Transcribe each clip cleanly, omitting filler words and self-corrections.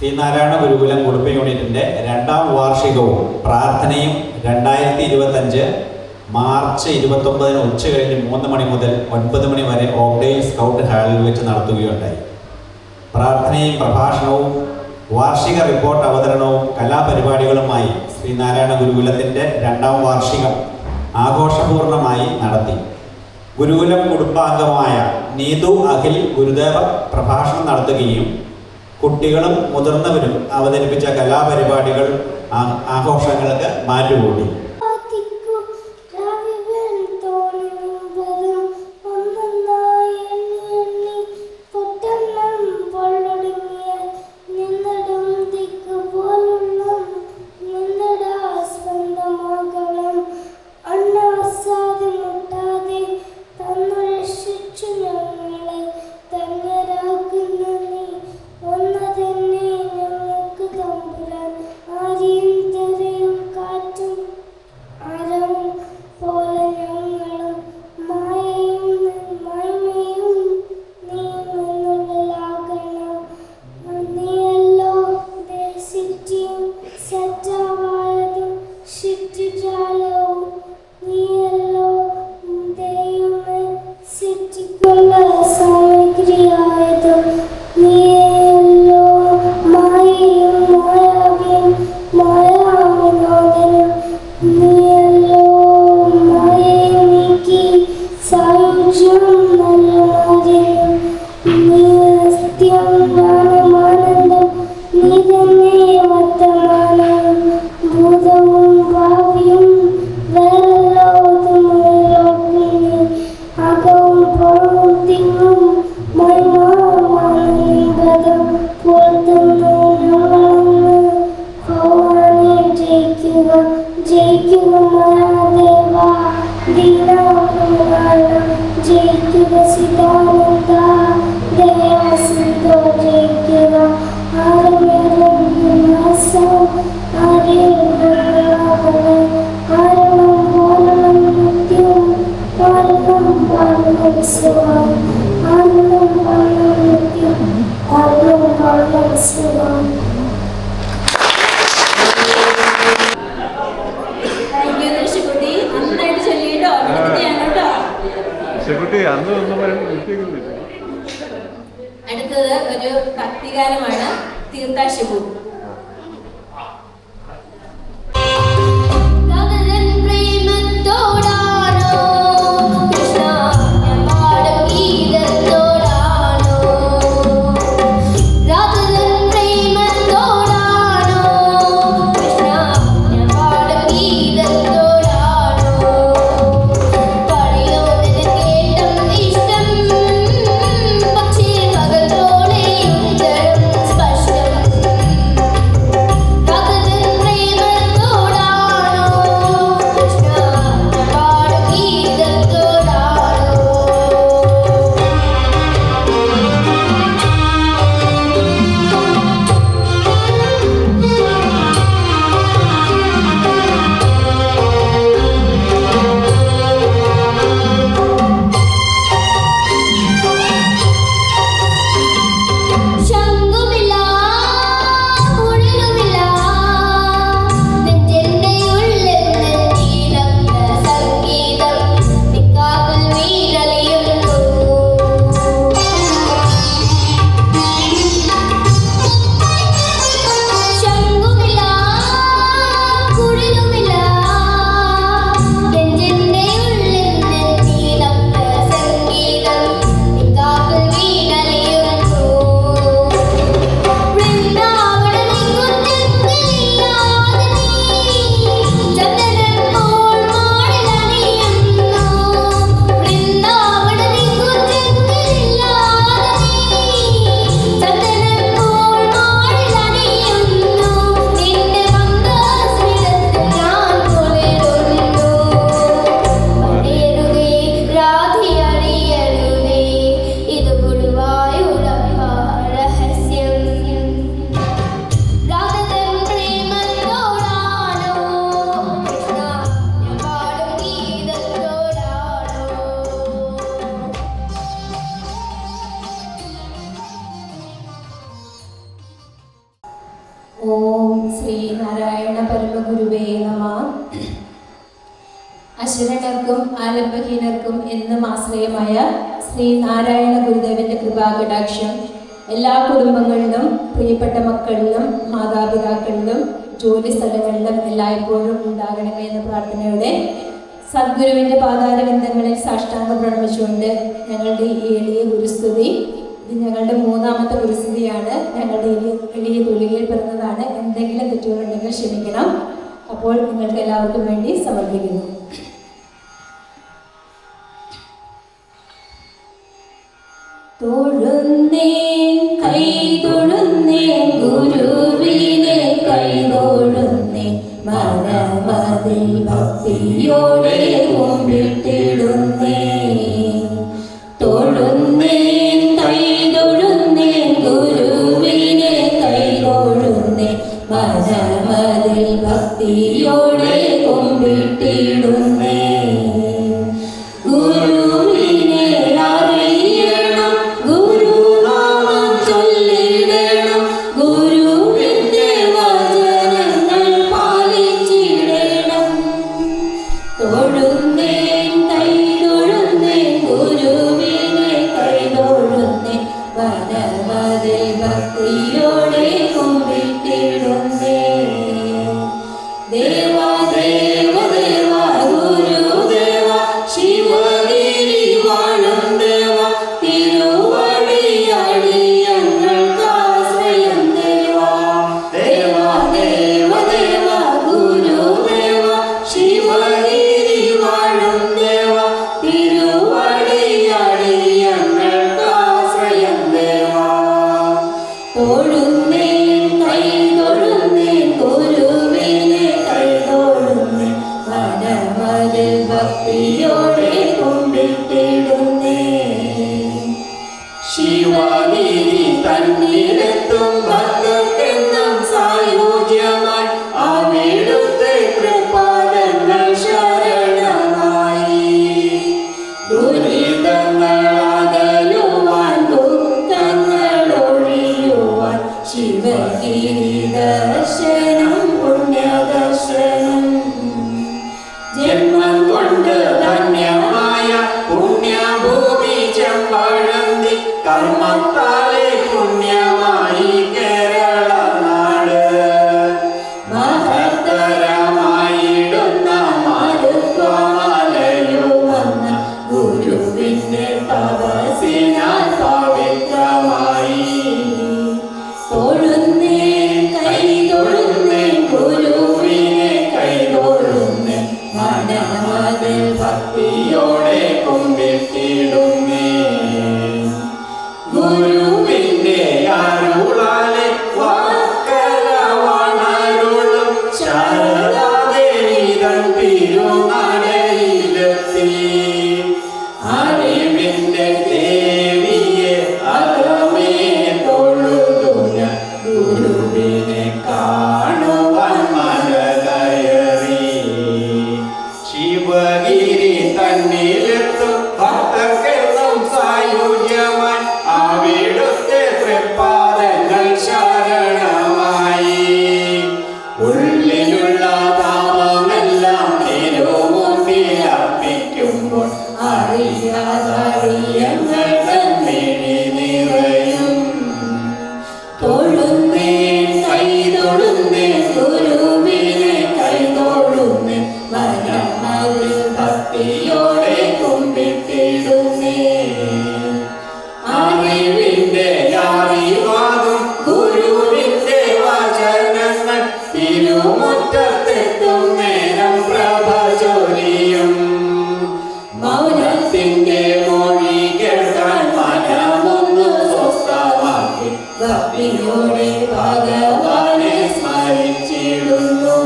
ശ്രീനാരായണ ഗുരുകുലം കുടുംബ യൂണിറ്റിൻ്റെ 2ാം വാർഷികവും പ്രാർത്ഥനയും 2025 മാർച്ച് 29 ഉച്ച കഴിഞ്ഞ് 3 മണി മുതൽ 9 മണി വരെ ഓക്ഡെയിൽ സ്കൗട്ട് ഹാളിൽ വെച്ച് നടത്തുകയുണ്ടായി. പ്രാർത്ഥനയും പ്രഭാഷണവും വാർഷിക റിപ്പോർട്ട് അവതരണവും കലാപരിപാടികളുമായി ശ്രീനാരായണ ഗുരുകുലത്തിൻ്റെ 2ാം വാർഷികം ആഘോഷപൂർണമായി നടത്തി. ഗുരുകുലം കുടുംബാംഗമായ നീതു അഖിൽ ഗുരുദേവ പ്രഭാഷണം നടത്തുകയും കുട്ടികളും മുതിർന്നവരും അവതരിപ്പിച്ച കലാപരിപാടികൾ ആഘോഷങ്ങൾക്ക് മാറ്റുകൂട്ടി. അടുത്തത് ഒരു ഭക്തിഗാനമാണ് തീർത്ഥാശിപു. പക്ഷേ പകൽ പോലെ ഉജ്ജലം സ്പഷ്ടം ഓം ശ്രീ നാരായണ പരമഗുരുവേ നമ. അശരണർക്കും ആലംബഹീനർക്കും എന്നും ആശ്രയമായ ശ്രീ നാരായണ ഗുരുദേവന്റെ കൃപാകടാക്ഷം എല്ലാ കുടുംബങ്ങളിലും പ്രിയപ്പെട്ട മക്കളിലും മാതാപിതാക്കളിലും ജോലി സ്ഥലങ്ങളിലും എല്ലായ്പ്പോഴും ഉണ്ടാകണമേ എന്ന പ്രാർത്ഥനയോടെ സദ്ഗുരുവിൻ്റെ പാതാരബന്ധങ്ങളിൽ സാഷ്ടാംഗം പ്രണമിച്ചുകൊണ്ട് ഞങ്ങളുടെ ഈ എളിയ ഗുരുസ്തുതി, ഇത് ഞങ്ങളുടെ മൂന്നാമത്തെ ഗുരുസ്തുതിയാണ്. ഞങ്ങളുടെ എളിയ തുലികയിൽ പിറന്നതാണ്. എന്തെങ്കിലും തെറ്റുകളുണ്ടെങ്കിൽ ക്ഷമിക്കണം. അപ്പോൾ നിങ്ങൾക്ക് എല്ലാവർക്കും വേണ്ടി സമർപ്പിക്കുന്നു. തൊഴുന്നേൻ കൈ തൊഴുന്നേൻ ഗുരുവിനെ കൈ തൊഴുന്നേൻ മനമതിൽ ഭക്തിയോടെ കുമ്പിട്ടിടുന്നേൻ. തൊഴുന്നേൻ കൈ തൊഴുന്നേൻ ഗുരുവിനെ കൈ തൊഴുന്നേൻ മനമതിൽ ഭക്തിയോടെ കുമ്പിട്ടിടുന്നേൻ. ഗുരുവിനെ അറിയണം, ഗുരുനാമം ചൊല്ലിടണം, ഗുരുവിന്റെ വചനങ്ങൾ പാലിച്ചിടണം. തൊഴുന്നേൻ കൈ തൊഴുന്നേൻ ഗുരുവിനെ കൈ തൊഴുന്നേൻ വനമതിൽ ഭക്തിയോടെ കുമ്പിട്ടിടുന്നേൻ. ദേവാ ദേവ ദേവ ഗുരുദേവ ശിവഗിരി വാഴും ദേവ തിരുവടിയടിയങ്ങൾക്കാശ്രയം ദേവ. ദേവാ ദേവ ദേവ ഗുരുദേവ ശിവഗിരി വാഴും ദേവ തിരുവടിയടിയങ്ങൾക്കാശ്രയം ദേവ. തൊഴുന്നേൻ കൈ തൊഴുന്നേൻ ഗുരുവിനെ കൈ തൊഴുന്നേൻ മനമതിൽ ഭക്തിയോടെ കുമ്പിട്ടിടുന്നേൻ. ശിവഗിരി തന്നിലെത്തും ഭക്തർക്കെന്നും സായുജ്യമായി അവിടുത്തെ കൃപാദങ്ങൾ ശരണമായി. ദുരിതങ്ങളകലുവാൻ ദുഃഖങ്ങളൊഴിയുവാൻ ശിവഗിരി ദർശനം പുണ്യദർശനം. ജന്മം കൊണ്ട് ധന്യമായ പുണ്യഭൂമി ചെമ്പഴന്തി കർമ്മത്താലെ പുണ്യമായി കേരള നാട്. മഹത്തരമായിടുന്ന മരുത്വമലയുമെന്ന ഗുരുവിന്റെ തപസ്സിനാൽ പവിത്രമായി. തൊഴുന്നേൻ കൈ തൊഴുന്നേൻ ഗുരുവിനെ കൈ തൊഴുന്നേൻ മനമതിൽ ഭക്തിയോടെ കുമ്പിട്ടിടുന്നേൻ. ഗുരുവിന്റെ അരുളാലെ വാക്കല വണരുളും ശാരദാദേവി തൻ തിരുനടയിലെത്തി. അറിവിന്റെ ദേവിയെ അകമേ തൊഴുതു ഞാൻ ഗുരുവിനെ കാണുവാൻ മനകയറി. ശിവഗിരി തന്നിലെത്തും ഭക്തർക്കെന്നും സായുജ്യമായി അവിടുത്തെ തൃപ്പാദങ്ങൾ ശരണമായി. ഉള്ളിലുള്ള താപമെല്ലാം തിരുമുമ്പിൽ അർപ്പിക്കുമ്പോൾ അറിയാതറിയങ്ങൾ തന്നിഴി നിറയും. തൊഴുന്നേൻ കൈ തൊഴുന്നേൻ ഗുരുവിനെ കൈ തൊഴുന്നേൻ മനമതിൽ ഭക്തിയോടെ കുമ്പിട്ടിടുന്നേൻ. അറിവിന്റെ അറിവാകും ഗുരുവിന്റെ വചനങ്ങൾ തിരുമുറ്റത്തെത്തും നേരം പ്രഭ ചൊരിയും. മൗനത്തിന്റെ മൊഴി കേൾക്കാൻ മനമൊന്ന് സ്വസ്ഥമാക്കി ഭക്തിയോടെ ഭഗവാനെ സ്മരിച്ചിടുന്നു.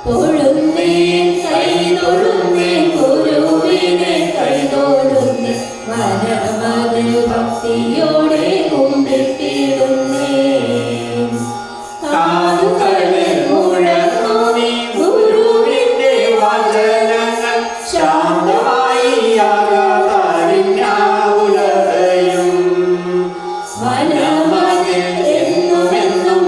തൊഴുന്നേൻ കൈ തൊഴുന്നേൻ ഗുരുവിനെ കൈ തൊഴുന്നേൻ മനമതിൽ ഭക്തിയോടെ കുമ്പിട്ടിടുന്നേൻ. കാതുകളിൽ മുഴങ്ങു നീ ഗുരുവിന്റെ വചനങ്ങൾ ശാന്തമായി ആകാതാരിഞ്ഞാകുലതയും മനമതിൽ എന്നുമെന്നും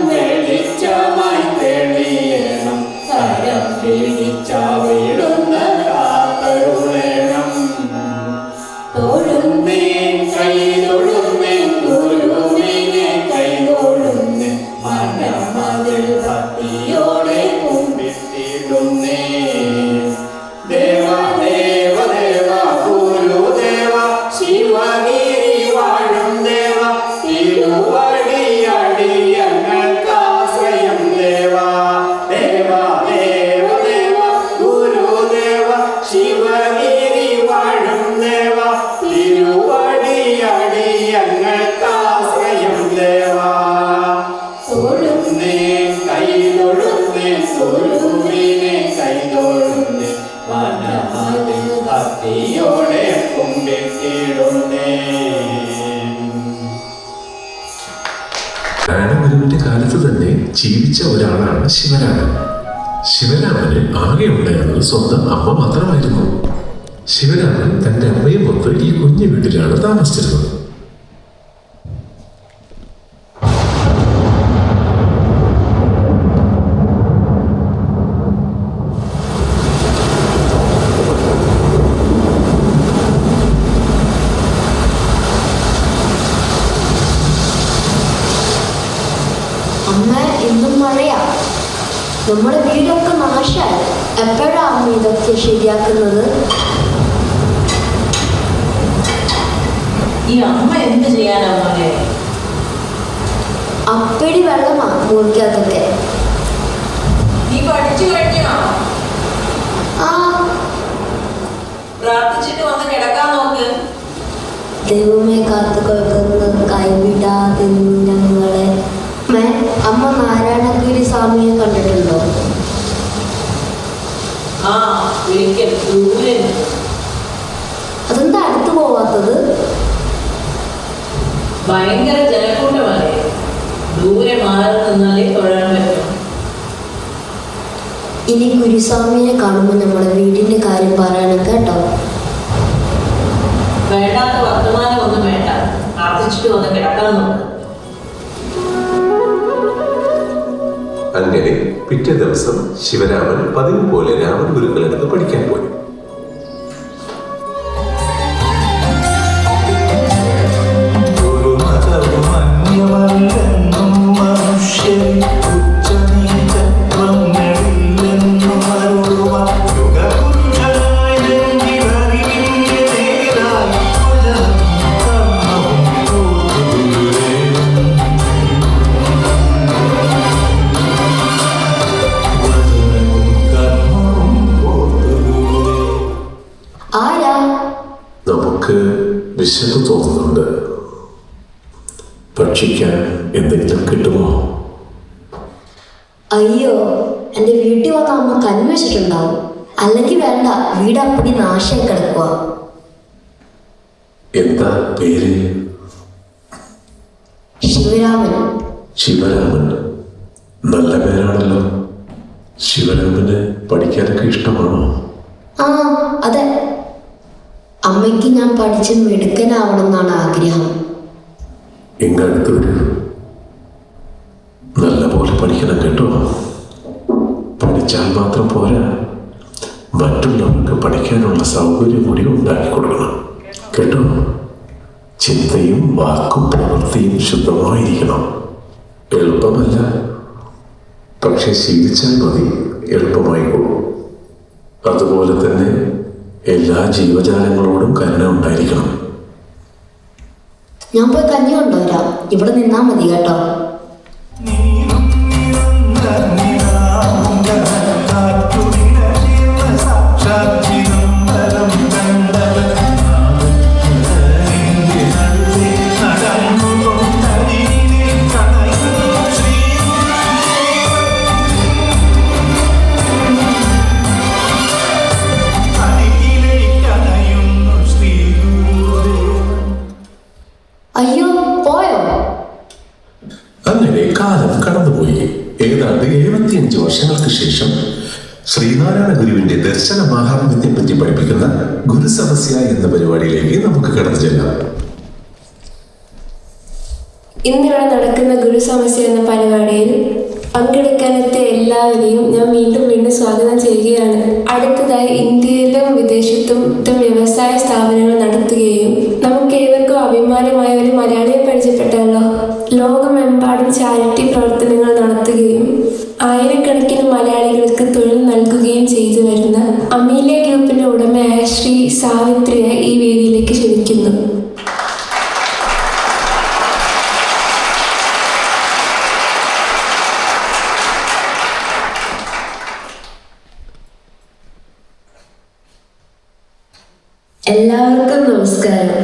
രാഘവന്റെ കാലത്ത് തന്നെ ജീവിച്ച ഒരാളാണ് ശിവരാമൻ. ശിവരാമന് ആകെ ഉണ്ടായിരുന്നത് സ്വന്തം അമ്മ മാത്രമായിരുന്നു. ശിവരാമൻ തന്റെ അമ്മയും ഒത്ത് ഈ കുഞ്ഞു വീട്ടിലാണ് താമസിച്ചിരുന്നത്. അമ്മ, ഇന്നും മഴയാ. നമ്മുടെ വീടൊക്കെ നാശായി. എപ്പോഴാ അമ്മ ഇതൊക്കെ ശരിയാക്കുന്നത്? ഈ അമ്മ എന്ത് ചെയ്യാനാ മോനെ? അപ്പടി വെള്ളമാ മുറിക്കകത്തൊക്കെ. നീ പഠിച്ചു കഴിഞ്ഞോ? ആ, പ്രാർത്ഥിച്ചിട്ട് വന്ന് കിടക്കാൻ നോക്ക്. ദൈവമേ കാത്തു കൊള്ളുന്ന കൈവിടാതെ ഞങ്ങളെ. അമ്മ നാരായണഗിരി സ്വാമിയെ കണ്ടിട്ടുണ്ടോ? ആ, ഒരിക്കൽ ദൂരെ. അതെന്താ അടുത്ത് പോവാത്തത്? ഭയങ്കര ജനക്കൂട്ടമല്ലേ, ദൂരെ മാറി നിന്നാലേ തൊഴാൻ പറ്റും. ഇനി ഗുരുസ്വാമിയെ കാണുമ്പോൾ നമ്മുടെ വീടിന്റെ കാര്യം പറയണം കേട്ടോ. വേണ്ടാത്ത വർത്തമാനം ഒന്നും വേണ്ട, പ്രാർത്ഥിച്ചിട്ട് വന്ന് കിടക്കാൻ നോക്ക്. അങ്ങനെ പിറ്റേ ദിവസം ശിവരാമൻ പതിവ് പോലെ രാമൻ ഗുരുക്കളെടുത്ത് പഠിക്കാൻ പോയി. നമുക്ക് വിശപ്പ് തോന്നുന്നുണ്ട്. ഭക്ഷിക്കാൻ എന്തെങ്കിലും കിട്ടുമോ? അയ്യോ, എൻ്റെ വീട്ടിൽ വന്ന അമ്മ കഞ്ഞി വെച്ചിട്ടുണ്ടാവും. അല്ലെങ്കിൽ വേണ്ട, വീട് അപ്പടി നാശമായി കിടക്കുക. എന്താ പേര്? ശിവരാമൻ. ശിവരാമൻ, നല്ല പേരാണല്ലോ. ശിവരാമന് പഠിക്കാനൊക്കെ ഇഷ്ടമാണോ? ആ, അതെ. അമ്മയ്ക്ക് ഞാൻ പഠിച്ച് മിടുക്കനാവണം എന്നാണ് ആഗ്രഹം. എങ്ങടുത്ത് വരൂ. നല്ല പോലെ പഠിക്കണം കേട്ടോ. പഠിച്ചാൽ മാത്രം പോരാ, മറ്റുള്ളവർക്ക് പഠിക്കാനുള്ള സൗകര്യം കൂടി ഉണ്ടാക്കി കൊടുക്കണം കേട്ടോ. ചിന്തയും വാക്കും പ്രവൃത്തിയും ശുദ്ധമായിരിക്കണം. എളുപ്പമല്ല, പക്ഷെ ശീലിച്ചാൽ മതി, എളുപ്പമായിക്കോളും. അതുപോലെ തന്നെ എല്ലാ ജീവജാലങ്ങളോടും കരുണ ഉണ്ടായിരിക്കണം. ഞാൻ പോയി കഞ്ഞി കൊണ്ടുവരാം. ഇവിടെ നിന്നാ മതി കേട്ടോ. അയ്യോ, പോയോ? അങ്ങനെ കാലം കടന്നുപോയി. ഏതാണ്ട് 75 വർഷങ്ങൾക്ക് ശേഷം ശ്രീനാരായണ ഗുരുവിന്റെ ദർശന മാഹാത്മ്യത്തെ പറ്റി പഠിപ്പിക്കുന്ന ഗുരുസമസ്യ എന്ന പരിപാടിയിലേക്ക് നമുക്ക് കടന്നു ചെല്ലാം. ഇന്നിവിടെ നടക്കുന്ന ഗുരുസമസ്യ എന്ന പരിപാടിയിൽ പങ്കെടുക്കാനെത്തിയ എല്ലാവരെയും ഞാൻ വീണ്ടും സ്വാഗതം ചെയ്യുകയാണ്. അടുത്തതായി ഇന്ത്യയിലും വിദേശത്തും വ്യവസായ സ്ഥാപനങ്ങൾ നടത്തുകയും നമുക്ക് ഏവർക്കും അഭിമാനമായ ഒരു മലയാളിയെ പരിചയപ്പെട്ടല്ലോ. ലോകമെമ്പാടും ചാരിറ്റി പ്രവർത്തനങ്ങൾ നടത്തുകയും ആയിരക്കണക്കിന് മലയാളികൾക്ക് തൊഴിൽ നൽകുകയും ചെയ്തു വരുന്ന അമീലിയ ഗ്രൂപ്പിന്റെ ഉടമയായ ശ്രീ സാവിത്രിയെ ഈ വേദിയിലേക്ക് ക്ഷണിക്കുന്നു. എല്ലാവർക്കും നമസ്കാരം.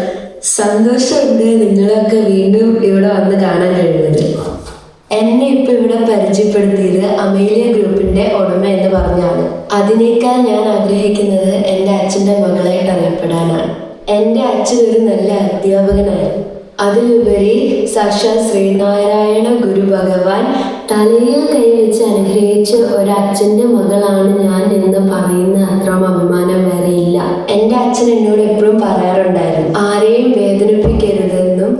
സന്തോഷമുണ്ട് നിങ്ങളൊക്കെ വീണ്ടും ഇവിടെ വന്ന് കാണാൻ കഴിയുന്നത്. എന്നെ ഇപ്പൊ ഇവിടെ പരിചയപ്പെടുത്തിയത് അമേലിയ ഗ്രൂപ്പിന്റെ ഉടമ എന്ന് പറഞ്ഞാണ്. അതിനേക്കാൾ ഞാൻ ആഗ്രഹിക്കുന്നത് എൻ്റെ അച്ഛൻ്റെ മകളായിട്ട് അറിയപ്പെടാനാണ്. എൻ്റെ അച്ഛൻ ഒരു നല്ല അധ്യാപകനായിരുന്നു. അതിലുപരി സാക്ഷാൽ ശ്രീനാരായണ ഗുരു ഭഗവാൻ തലയിൽ കൈവച്ച് അനുഗ്രഹിച്ച ഒരച്ഛൻ്റെ മകളാണ് ഞാൻ എന്ന് പറയുന്ന അത്രയും അഭിമാനം വേറെയില്ല. എൻ്റെ അച്ഛൻ എന്നോട് എപ്പോഴും പറയാറുണ്ടായിരുന്നു, ആരെയും വേദനിപ്പിക്കരുതെന്നും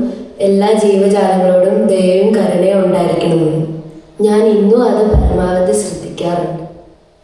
എല്ലാ ജീവജാലങ്ങളോടും ദയവും കരുണയും ഉണ്ടായിരിക്കണമെന്നും. ഞാൻ ഇന്നും അത് പരമാവധി ശ്രദ്ധിക്കാറുണ്ട്.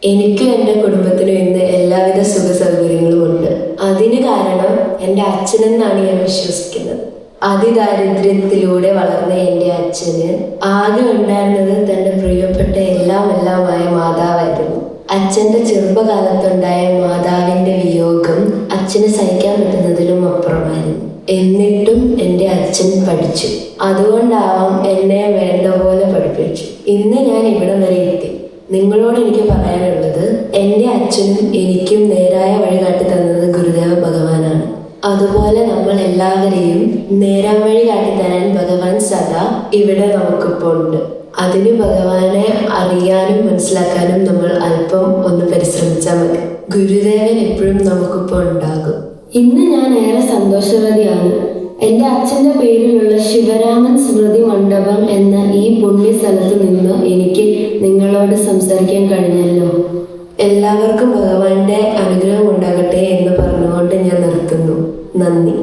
എനിക്കും എൻ്റെ കുടുംബത്തിനും ഇന്ന് എല്ലാവിധ സുഖ സൗകര്യങ്ങളും ഉണ്ട്. അതിന് കാരണം എൻ്റെ അച്ഛനെന്നാണ് ഞാൻ വിശ്വസിക്കുന്നത്. അതിദാരിദ്ര്യത്തിലൂടെ വളർന്ന എൻ്റെ അച്ഛന് ആകെ ഉണ്ടായിരുന്നത് തൻ്റെ പ്രിയപ്പെട്ട എല്ലാമായ മാതാവായിരുന്നു. അച്ഛൻ്റെ ചെറുപ്പകാലത്തുണ്ടായ മാതാവിൻ്റെ വിയോഗം അച്ഛന് സഹിക്കാൻ പറ്റുന്നതിലും അപ്പുറമായിരുന്നു. എന്നിട്ടും എൻ്റെ അച്ഛൻ പഠിച്ചു. അതുകൊണ്ടാവാം എന്നെ വേണ്ട പോലെ പഠിപ്പിച്ചു. ഇന്ന് ഞാൻ ഇവിടം വരെ എത്തി. നിങ്ങളോട് എനിക്ക് പറയാനുള്ളത്, എൻ്റെ അച്ഛനും എനിക്കും നേരായ വഴി കാട്ടി തന്നത് ഗുരുദേവ ഭഗവാനാണ്. അതുപോലെ നമ്മൾ എല്ലാവരെയും നേരാൻ വഴി കാട്ടിത്തരാൻ ഭഗവാൻ സദാ ഇവിടെ നമുക്കിപ്പോൾ ഉണ്ട്. അതിന് ഭഗവാനെ അറിയാനും മനസ്സിലാക്കാനും നമ്മൾ അല്പം ഒന്ന് പരിശ്രമിച്ചാൽ മതി. ഗുരുദേവൻ എപ്പോഴും നമുക്കിപ്പോൾ ഉണ്ടാകും. ഇന്ന് ഞാൻ ഏറെ സന്തോഷവതിയാണ്. എൻ്റെ അച്ഛൻ്റെ പേരിലുള്ള ശിവരാമൻ സ്മൃതി മണ്ഡപം എന്ന ഈ പുണ്യ സ്ഥലത്ത് നിന്ന് എനിക്ക് നിങ്ങളോട് സംസാരിക്കാൻ കഴിഞ്ഞല്ലോ. എല്ലാവർക്കും ഭഗവാന്റെ അനുഗ്രഹം ഉണ്ടാകട്ടെ എന്ന് പറഞ്ഞുകൊണ്ട് ഞാൻ നിർത്തുന്നു. നന്ദി.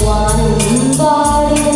വാനം പാടും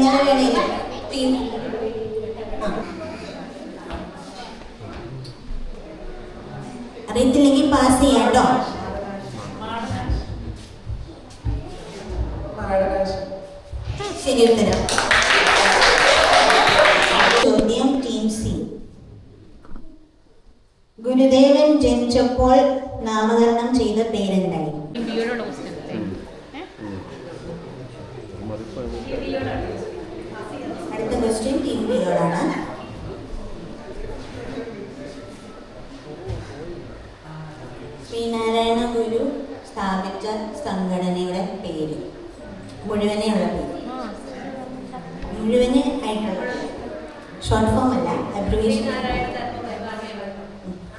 എങ്ങനെ വേണേലും ടീം അറിയത്തില്ലെങ്കിൽ പാസ് ചെയ്യാം കേട്ടോ. ശരി ഉത്തരം. ചോദ്യം ടീം സി. ഗുരുദേവൻ ജനിച്ചപ്പോൾ നാമകരണം ചെയ്ത പേരെന്തായി? അടുത്ത ക്വസ്റ്റ്യൻ ടീം ബിയോടാണ്. ശ്രീനാരായണ ഗുരു സ്ഥാപിച്ച സംഘടനയുടെ പേര്, മുഴുവനെയുള്ള പേര്, മുഴുവനെ ആയിട്ടുള്ള ഷോർട്ട് ഫോം അല്ല, അബ്രിവേഷൻ.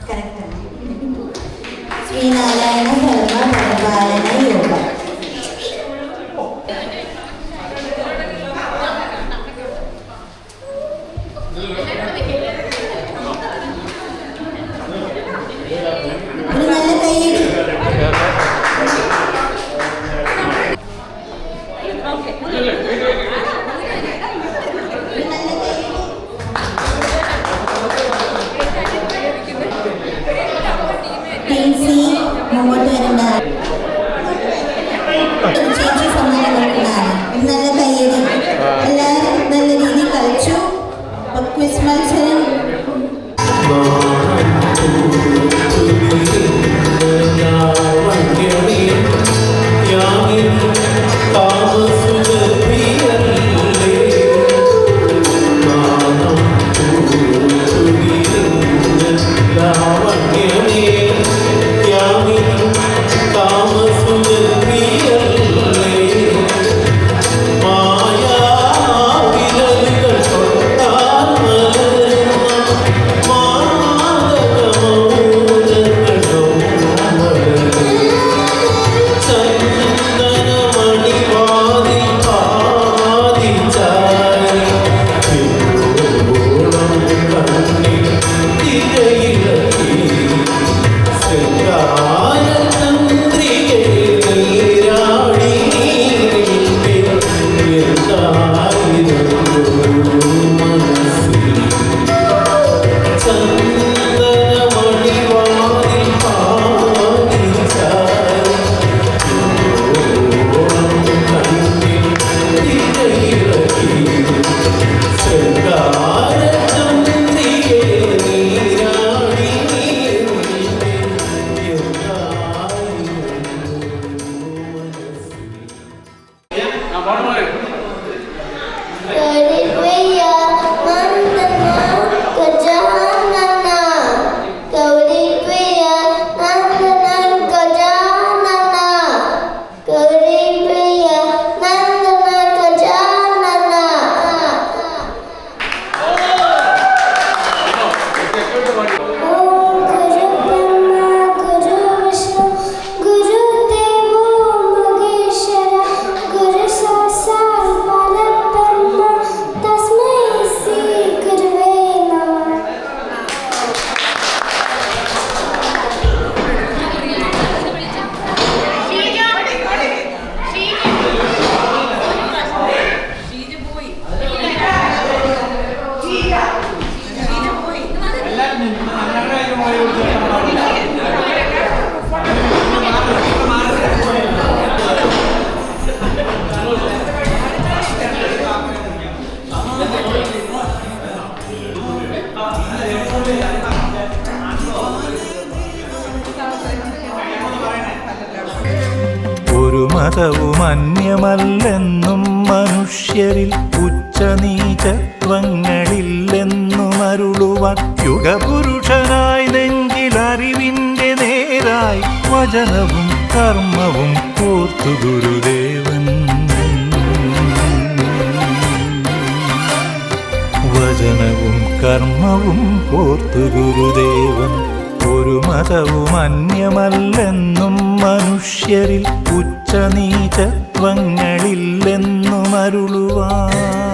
കറക്റ്റാണ്. ശ്രീനാരായണ ധർമ്മ പരിപാലന യോഗ. ഒരു നല്ല കൈയ്യടി. മുമ്പോട്ട് വരേണ്ട ചേച്ചി സമ്മാനം കൊടുക്കുന്നതാണ്. നല്ല കയ്യടി. എല്ലാവരും നല്ല രീതിയിൽ കളിച്ചു. ക്വിസ് മത്സരം മതവും അന്യമല്ലെന്നും മനുഷ്യരിൽ ഉച്ചനീചത്വങ്ങളില്ലെന്നും അരുളുവാൻ യുഗപുരുഷനായി നെഞ്ചിൽ അറിവിന്റെ നേരായി വചനവും കർമ്മവും കോർത്തു ഗുരുദേവൻ. വചനവും കർമ്മവും കോർത്തു ഗുരുദേവൻ. ഒരു മതവും അന്യമല്ലെന്നും മനുഷ്യരിൽ ഉച്ചനീചത്വങ്ങളില്ലെന്നും അരുളുവാൻ